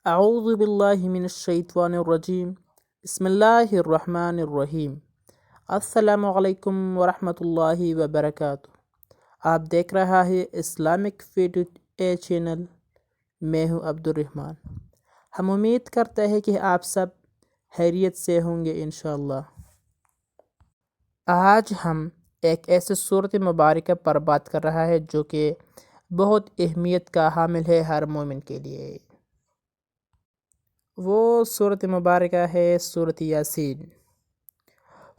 اعوذ باللہ من الشیطان الرجیم بسم اللہ الرحمن الرحیم۔ السلام علیکم ورحمۃ اللہ وبرکاتہ۔ آپ دیکھ رہا ہے اسلامک فیڈ اے چینل۔ میں ہوں عبد الرحمن۔ ہم امید کرتے ہیں کہ آپ سب خیریت سے ہوں گے انشاءاللہ۔ آج ہم ایک ایسے صورت مبارکہ پر بات کر رہا ہے جو کہ بہت اہمیت کا حامل ہے ہر مومن کے لیے۔ وہ صورت مبارکہ ہے صورت یاسین۔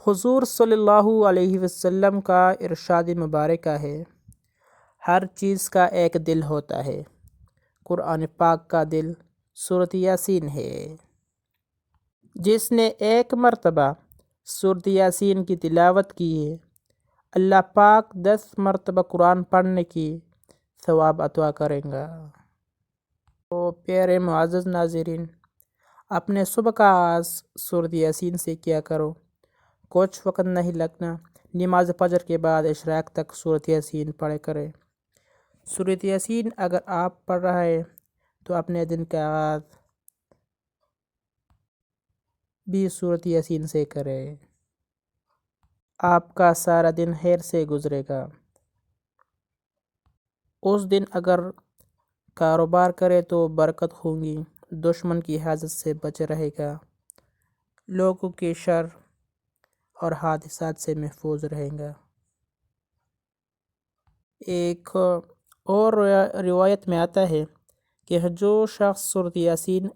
حضور صلی اللہ علیہ وسلم کا ارشاد مبارکہ ہے، ہر چیز کا ایک دل ہوتا ہے، قرآن پاک کا دل صورت یاسین ہے۔ جس نے ایک مرتبہ صورت یاسین کی تلاوت کی ہے، اللہ پاک 10 مرتبہ قرآن پڑھنے کی ثواب عطا کریں گا۔ تو پیارے معزز ناظرین، اپنے صبح کا آغاز صورت یاسین سے کیا کرو۔ کچھ وقت نہیں لگنا، نماز فجر کے بعد اشراق تک صورت یاسین پڑھے کرے۔ صورت یاسین اگر آپ پڑھ رہے ہیں تو اپنے دن کا آغاز بھی صورت یاسین سے کرے، آپ کا سارا دن خیر سے گزرے گا۔ اس دن اگر کاروبار کرے تو برکت ہوگی، دشمن کی حاجت سے بچ رہے گا، لوگوں کے شر اور حادثات سے محفوظ رہے گا۔ ایک اور روایت میں آتا ہے کہ جو شخص سورۃ یاسین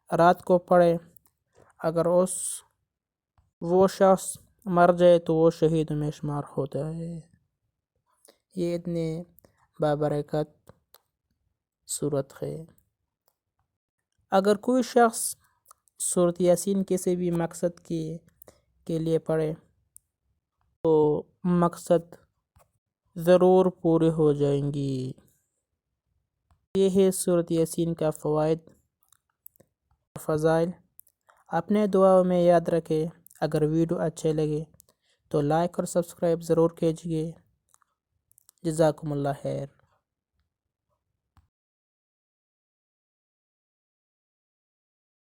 رات کو پڑھے، اگر وہ شخص مر جائے تو وہ شہید میں شمار ہوتا ہے۔ یہ اتنے بابرکت صورت ہے۔ اگر کوئی شخص سورۃ یاسین کسی بھی مقصد کے لیے پڑھے تو مقصد ضرور پورے ہو جائیں گی۔ یہ ہے سورۃ یاسین کا فوائد اور فضائل۔ اپنے دعاؤں میں یاد رکھیں۔ اگر ویڈیو اچھے لگے تو لائک اور سبسکرائب ضرور کیجیے۔ جزاکم اللہ خیر۔